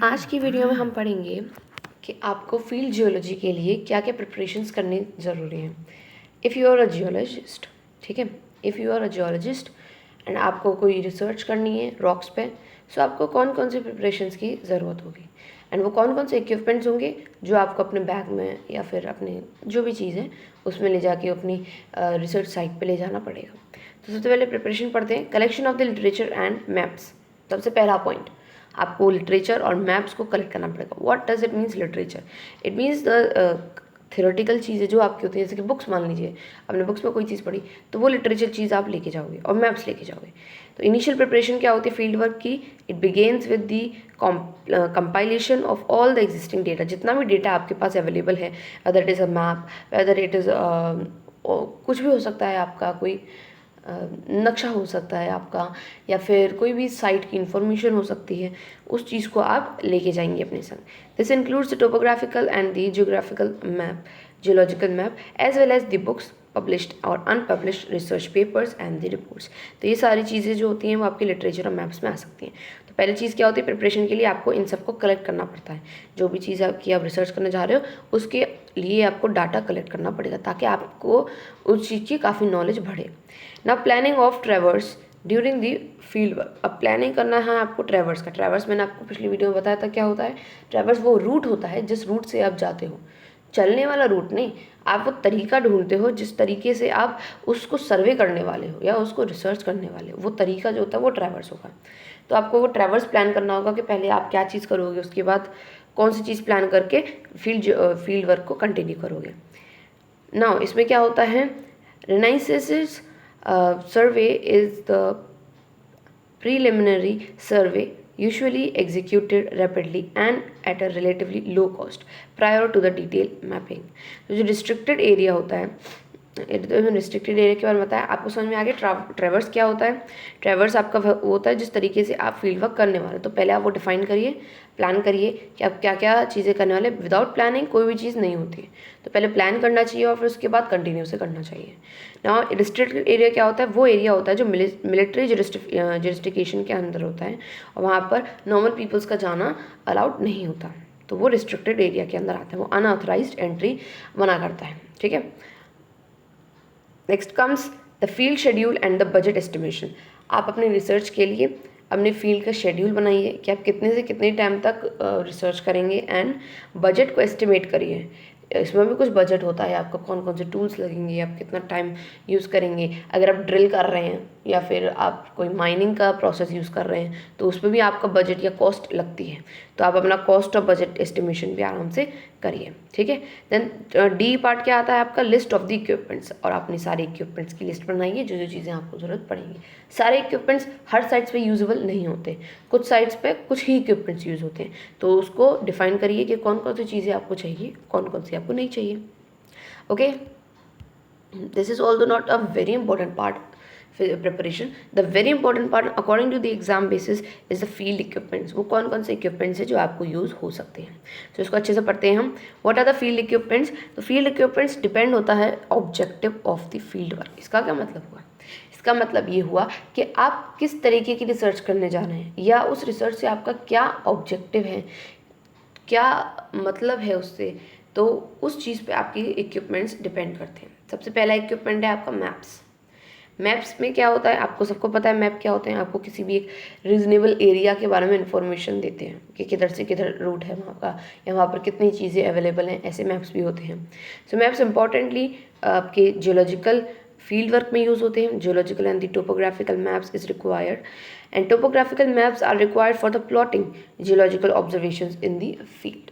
आज की वीडियो में हम पढ़ेंगे कि आपको फील्ड जियोलॉजी के लिए क्या क्या प्रिपरेशंस करने ज़रूरी हैं। If you are a geologist, ठीक है, if you are a geologist and आपको कोई रिसर्च करनी है रॉक्स पे, सो आपको कौन कौन से प्रिपरेशंस की ज़रूरत होगी एंड वो कौन कौन से इक्विपमेंट्स होंगे जो आपको अपने बैग में या फिर अपने जो भी चीज़ है उसमें ले जाके अपनी रिसर्च साइट पे ले जाना पड़ेगा। तो सबसे पहले प्रिपरेशन पढ़ते हैं, collection of the literature and maps. सबसे पहला पॉइंट, आपको लिटरेचर और मैप्स को कलेक्ट करना पड़ेगा। What does it means literature? It means the theoretical चीज़ें जो आपकी होती है, जैसे कि बुक्स, मान लीजिए आपने बुक्स में कोई चीज़ पढ़ी तो वो लिटरेचर चीज़ आप लेके जाओगे और मैप्स लेके जाओगे। तो इनिशियल प्रिपरेशन क्या होती है फील्ड वर्क की? It begins with the compilation of all the existing data. जितना भी डेटा आपके पास अवेलेबल है, whether it is a map, whether it is कुछ भी हो सकता है, आपका कोई नक्शा हो सकता है आपका, या फिर कोई भी साइट की इंफॉर्मेशन हो सकती है, उस चीज़ को आप लेके जाएंगे अपने संग। This includes the topographical and the geographical map, geological map, as well as the books published और unpublished research papers and the reports. तो ये सारी चीज़ें जो होती हैं वो आपके लिटरेचर और मैप्स में आ सकती हैं। तो पहली चीज़ क्या होती है, प्रिपरेशन के लिए आपको इन सबको कलेक्ट करना पड़ता है। जो भी चीज़ आपकी आप रिसर्च करने जा रहे हो उसके लिए आपको डाटा कलेक्ट करना पड़ेगा ताकि आपको उस चीज़ की काफ़ी नॉलेज बढ़े। ना planning of ट्रेवर्स during the field work. अब प्लानिंग करना है आपको ट्रेवर्स का। ट्रेवर्स मैंने आपको पिछली वीडियो में बताया था क्या होता है। ट्रेवर्स वो रूट होता है जिस रूट से आप जाते हो, चलने वाला रूट नहीं, आप वो तरीका ढूंढते हो जिस तरीके से आप उसको सर्वे करने वाले हो या उसको रिसर्च करने वाले हो, वो तरीका जो होता है वो ट्रेवर्स होगा। तो आपको वो ट्रेवर्स प्लान करना होगा कि पहले आप क्या चीज़ करोगे, उसके बाद कौन सी चीज़ प्लान करके फील्ड वर्क को कंटिन्यू करोगे। नाउ इसमें क्या होता है, रेनाइसिस survey is the preliminary survey usually executed rapidly and at a relatively low cost prior to the detail mapping। तो जो restricted area होता है, रिस्ट्रिक्टेड एरिया के बारे में बताया आपको, समझ में आ गया। ट्रेवर्स क्या होता है? ट्रेवर्स आपका वो होता है जिस तरीके से आप फील्ड वर्क करने वाले हो। तो पहले आप वो डिफाइन करिए, प्लान करिए कि आप क्या क्या चीज़ें करने वाले। विदाउट प्लानिंग कोई भी चीज़ नहीं होती है, तो पहले प्लान करना चाहिए और फिर उसके बाद कंटिन्यू से करना चाहिए। ना रिस्ट्रिक्टेड एरिया क्या होता है? वो एरिया होता है जो मिलिट्री जरिस्टिकेशन के अंदर होता है और वहाँ पर नॉर्मल पीपल्स का जाना अलाउड नहीं होता, तो वो रिस्ट्रिक्टेड एरिया के अंदर आता है, वो अनऑथराइज्ड एंट्री मना करता है, ठीक है। Next comes the field schedule and the budget estimation. आप अपने रिसर्च के लिए अपने फील्ड का शेड्यूल बनाइए कि आप कितने से कितने टाइम तक रिसर्च करेंगे एंड बजट को एस्टिमेट करिए। इसमें भी कुछ बजट होता है आपका, कौन कौन से टूल्स लगेंगे, आप कितना टाइम यूज़ करेंगे। अगर आप ड्रिल कर रहे हैं या फिर आप कोई माइनिंग का प्रोसेस यूज़ कर रहे हैं तो उसमें भी आपका बजट या कॉस्ट लगती है, तो आप अपना कॉस्ट और बजट एस्टिमेशन भी आराम से करिए, ठीक है। देन डी पार्ट क्या आता है आपका, लिस्ट ऑफ द इक्विपमेंट्स। और अपनी सारे इक्विपमेंट्स की लिस्ट बनाइए, जो जो चीज़ें आपको ज़रूरत पड़ेंगी। सारे इक्विपमेंट्स हर साइट्स पे यूजेबल नहीं होते, कुछ साइट्स पे कुछ ही इक्विपमेंट्स यूज़ होते हैं, तो उसको डिफाइन करिए कि कौन कौन सी चीज़ें आपको चाहिए, कौन कौन सी आपको नहीं चाहिए। Okay, this is also not a very important part preparation. The very important part according to the exam basis is the field equipments। वो कौन कौन से इक्विपमेंट्स है जो आपको यूज़ हो सकते हैं, तो इसको अच्छे से पढ़ते हैं हम। What are the field equipments? तो फील्ड इक्विपमेंट्स डिपेंड होता है objective of the field work. इसका क्या मतलब हुआ? इसका मतलब ये हुआ कि आप किस तरीके की रिसर्च करने जा रहे हैं या उस रिसर्च से आपका क्या ऑब्जेक्टिव है, क्या मतलब है उससे, तो उस चीज़ पे आपकी इक्विपमेंट्स डिपेंड करते हैं। सबसे पहला इक्विपमेंट है आपका मैप्स। मैप्स में क्या होता है, आपको सबको पता है मैप क्या होते हैं। आपको किसी भी एक रीजनेबल एरिया के बारे में इंफॉर्मेशन देते हैं कि किधर से किधर रूट है वहाँ का, या वहाँ पर कितनी चीज़ें अवेलेबल हैं, ऐसे मैप्स भी होते हैं। सो मैप्स इंपॉर्टेंटली आपके जियोलॉजिकल फील्ड वर्क में यूज़ होते हैं। Geological and the topographical maps is required and topographical maps are required for the plotting geological observations in the field.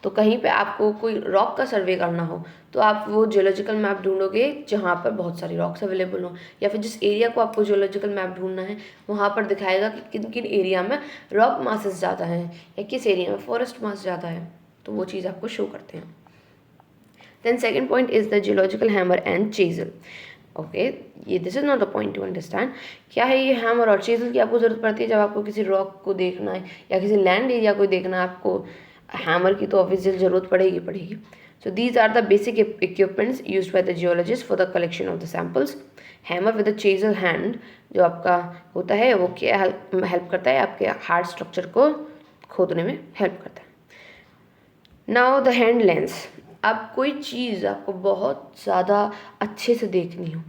तो कहीं पे आपको कोई रॉक का सर्वे करना हो तो आप वो जियोलॉजिकल मैप ढूंढोगे जहाँ पर बहुत सारी रॉक्स अवेलेबल हो, या फिर जिस एरिया को आपको जियोलॉजिकल मैप ढूंढना है वहाँ पर दिखाएगा कि किन किन एरिया में रॉक मासेस ज़्यादा हैं या किस एरिया में फॉरेस्ट मास ज़्यादा है, तो वो चीज़ आपको शो करते हैं। Then second point is the geological hammer and chisel. Okay, ये this is not a point to understand. क्या है ये हैमर और चेजल की आपको ज़रूरत पड़ती है जब आपको किसी रॉक को देखना है या किसी लैंड एरिया को देखना है, आपको हैमर की तो ऑब्वियसली ज़रूरत पड़ेगी। So these are the basic equipments used by the geologist for the collection of the samples. Hammer with the chisel hand जो आपका होता है वो क्या हेल्प करता है आपके हार्ड स्ट्रक्चर को खोदने में हेल्प करता है। Now the hand lens. अब कोई चीज़ आपको बहुत ज़्यादा अच्छे से देखनी हो,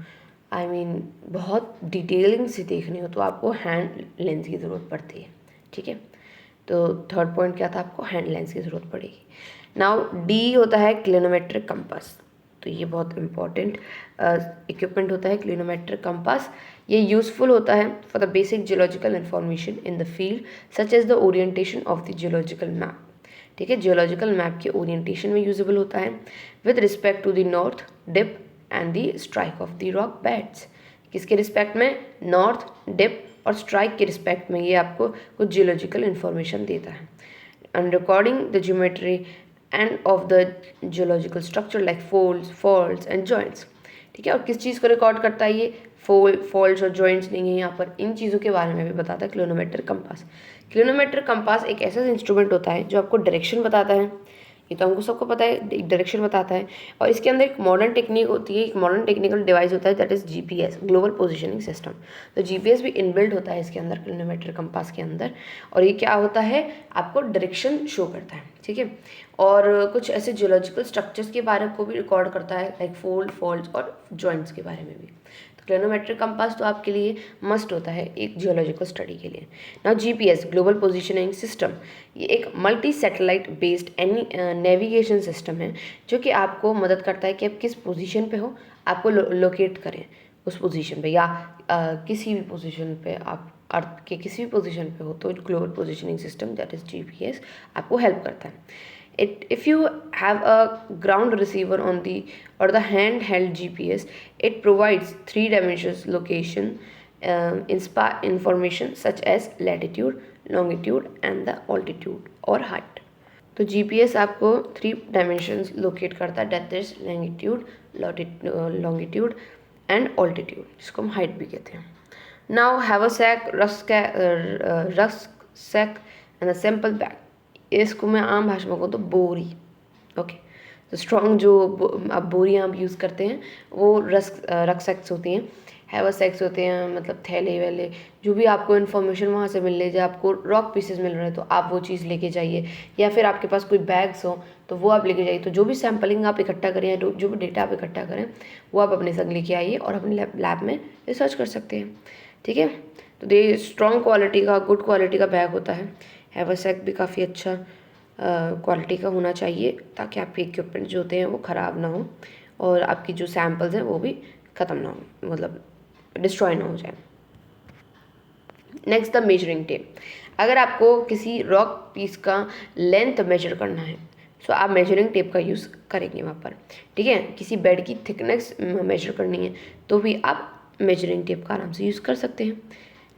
आई मीन बहुत डिटेलिंग से देखनी हो, तो आपको हैंड लेंस की ज़रूरत पड़ती है। ठीक है, तो थर्ड पॉइंट क्या था, आपको हैंड लेंस की ज़रूरत पड़ेगी। नाउ डी होता है क्लिनोमेट्रिक कंपास। तो ये बहुत इंपॉर्टेंट इक्विपमेंट होता है क्लिनोमेट्रिक कंपास। ये यूज़फुल होता है for the basic geological information in the field such as the orientation of the geological map. ठीक है, जियोलॉजिकल मैप के ओरिएंटेशन में यूजेबल होता है with respect to the north dip and the strike of the rock beds. किसके respect में, north dip और strike के रिस्पेक्ट में ये आपको कुछ जियोलॉजिकल इन्फॉर्मेशन देता है। And recording the geometry and of the geological structure like folds, faults and joints. ठीक है, और किस चीज़ को रिकॉर्ड करता है ये, फॉल्ट्स और जॉइंट्स नहीं है यहाँ पर, इन चीज़ों के बारे में भी बताता है क्लिनोमेट्रिक कंपास। क्लिनोमेट्रिक कंपास एक ऐसा इंस्ट्रूमेंट होता है जो आपको डायरेक्शन बताता है, ये तो हमको सबको पता है, एक डायरेक्शन बताता है। और इसके अंदर एक मॉडर्न टेक्निक होती है, एक मॉडर्न टेक्निकल डिवाइस होता है, that is GPS, global positioning system. तो जीपीएस भी इनबिल्ट होता है इसके अंदर, क्लिनोमेट्रिक कंपास के अंदर। और ये क्या होता है, आपको डायरेक्शन शो करता है। ठीक है, और कुछ ऐसे जियोलॉजिकल स्ट्रक्चर्स के बारे को भी रिकॉर्ड करता है, लाइक फोल्ड, फॉल्ट्स और जॉइंट्स के बारे में भी। तो क्लिनोमेट्रिक कंपास तो आपके लिए मस्ट होता है एक जियोलॉजिकल स्टडी के लिए। Now GPS, global positioning system, ये एक multi satellite based navigation system है जो कि आपको मदद करता है कि आप किस पोजीशन पे हो, आपको लोकेट करें उस पोजीशन पे, या किसी भी पोजीशन पे आप अर्थ के किसी भी पोजीशन पे हो, तो global positioning system that is GPS आपको हेल्प करता है। If you have a ground receiver on the or the handheld GPS, it provides 3 dimensions location information such as latitude, longitude and the altitude or height. तो GPS आपको 3 dimensions locate करता है, that is longitude, longitude and altitude, जिसको हम height भी कहते हैं। Now haversack, rucksack and a sample bag, इसको मैं आम भाषा में कहूँ तो बोरी। ओके, तो स्ट्रॉन्ग जो आप बोरियाँ आप यूज़ करते हैं वो रक्सैक्स होती हैं, हैवरसैक्स होते हैं, मतलब थैले वैले, जो भी आपको इन्फॉर्मेशन वहाँ से मिल रही है, आपको रॉक पीसेस मिल रहे हैं तो आप वो चीज़ लेके जाइए, या फिर आपके पास कोई बैग्स हो तो वो आप लेके जाइए। तो जो भी सैम्पलिंग आप इकट्ठा करें या जो भी डेटा आप इकट्ठा करें वो आप अपने संग लेके आइए और अपने लैब में रिसर्च कर सकते हैं। ठीक है, तो ये स्ट्रॉन्ग क्वालिटी का, गुड क्वालिटी का बैग होता है। हैवरसैक भी काफ़ी अच्छा क्वालिटी का होना चाहिए ताकि आपके इक्विपमेंट जो होते हैं वो ख़राब ना हो और आपकी जो सैम्पल्स हैं वो भी ख़त्म ना हो, मतलब डिस्ट्रॉय ना हो जाए। Next the measuring tape. अगर आपको किसी रॉक पीस का लेंथ मेजर करना है सो आप मेजरिंग टेप का यूज़ करेंगे वहाँ पर। ठीक है, किसी बेड की थिकनेस मेजर करनी है तो भी आप मेजरिंग टेप का आराम से यूज़ कर सकते हैं।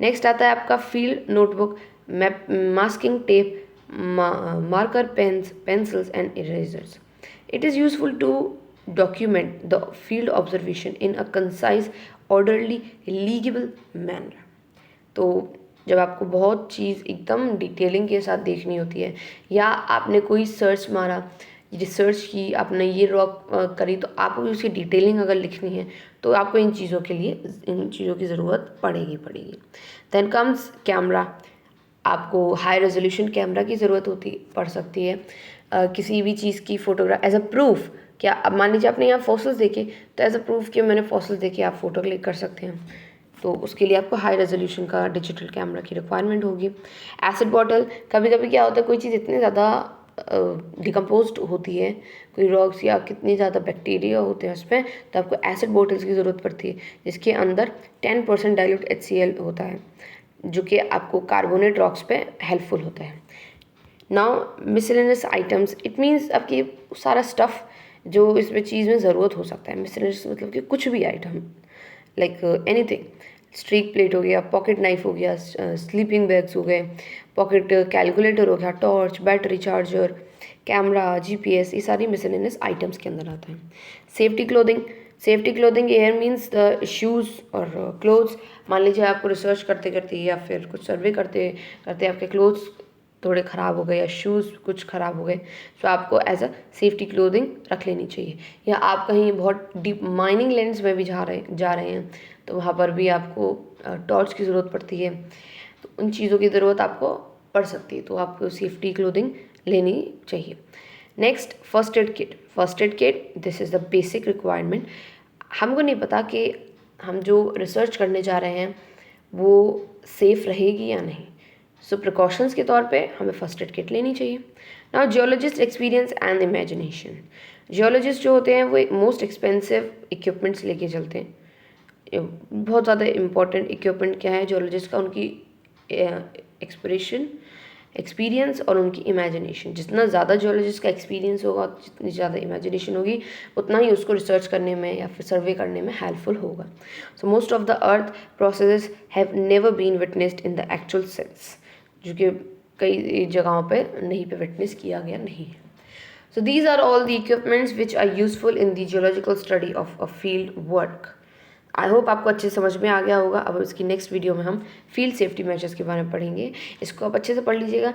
नेक्स्ट आता है आपका field notebook, masking tape, marker pens, pencils and erasers. It is useful to document the field observation in a concise, orderly, legible manner. तो जब आपको बहुत चीज़ एकदम डिटेलिंग के साथ देखनी होती है, या आपने कोई सर्च मारा, रिसर्च की, आपने ये रॉक करी, तो आपको उसकी डिटेलिंग अगर लिखनी है तो आपको इन चीज़ों की ज़रूरत पड़ेगी। Then comes camera. आपको हाई रेजोल्यूशन कैमरा की ज़रूरत पड़ सकती है किसी भी चीज़ की फ़ोटोग्राफ एज अ प्रूफ। क्या अब मान लीजिए आपने यहाँ फॉसिल्स देखे तो एज अ प्रूफ कि मैंने फॉसिल्स देखे आप फ़ोटो क्लिक कर सकते हैं, तो उसके लिए आपको हाई रेजोल्यूशन का डिजिटल कैमरा की रिक्वायरमेंट होगी। एसिड बॉटल, कभी कभी क्या होता है कोई चीज़ इतनी ज़्यादा डिकम्पोज होती है, कोई रॉक्स या कितनी ज़्यादा बैक्टीरिया होते हैं उसमें, तो आपको एसिड बॉटल्स की ज़रूरत पड़ती है जिसके अंदर 10% डाइल्यूट HCl होता है जो कि आपको कार्बोनेट रॉक्स पे हेल्पफुल होता है। Now miscellaneous items, it means आपकी सारा स्टफ़ जो इसमें चीज़ में ज़रूरत हो सकता है। मिसलेनियस मतलब कि कुछ भी item, like anything, streak plate हो गया, पॉकेट नाइफ हो गया, स्लीपिंग बैग्स हो गए, पॉकेट कैलकुलेटर हो गया, torch, battery charger, camera, GPS, ये सारी मिसलेनियस आइटम्स के अंदर आता है। Safety clothing air means the shoes और क्लोथ्स। मान लीजिए आपको रिसर्च करते करते या फिर कुछ सर्वे करते करते आपके क्लोथ्स थोड़े ख़राब हो गए या शूज़ कुछ ख़राब हो गए, तो आपको एज अ सेफ्टी क्लोथिंग रख लेनी चाहिए। या आप कहीं बहुत डीप माइनिंग लैंड्स में भी जा रहे हैं तो वहाँ पर भी आपको टॉर्च की ज़रूरत पड़ती है, तो उन चीज़ों की ज़रूरत आपको पड़ सकती है, तो आपको सेफ्टी क्लोथिंग लेनी चाहिए। Next, first aid kit. First aid kit, this is the basic requirement. हमको नहीं पता कि हम जो रिसर्च करने जा रहे हैं वो सेफ़ रहेगी या नहीं, सो प्रिकॉशंस के तौर पे हमें फर्स्ट एड किट लेनी चाहिए। Now geologist experience and imagination. Geologist जो होते हैं वो मोस्ट एक्सपेंसिव इक्विपमेंट्स लेके चलते हैं। बहुत ज़्यादा इम्पोर्टेंट इक्विपमेंट क्या है जियोलॉजिस्ट का, उनकी एक्सप्रेशन, एक्सपीरियंस और उनकी इमेजिनेशन। जितना ज़्यादा जियोलॉजिस्ट का एक्सपीरियंस होगा, जितनी ज़्यादा इमेजिनेशन होगी, उतना ही उसको रिसर्च करने में या फिर सर्वे करने में हेल्पफुल होगा। So most of the earth processes have never been witnessed in the actual sense, जो कि कई जगहों पे नहीं पे विटनेस किया गया नहीं है। So these are all the equipments which are useful in the geological study of a field work. I hope आपको अच्छे से समझ में आ गया होगा। अब इसकी नेक्स्ट वीडियो में हम फील्ड सेफ्टी मेजर्स के बारे में पढ़ेंगे। इसको आप अच्छे से पढ़ लीजिएगा।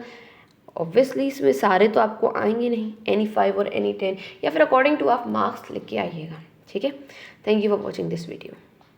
ऑब्वियसली इसमें सारे तो आपको आएंगे नहीं, एनी 5 और एनी 10, या फिर अकॉर्डिंग टू आप मार्क्स लिख के आइएगा, ठीक है। Thank you for watching this video.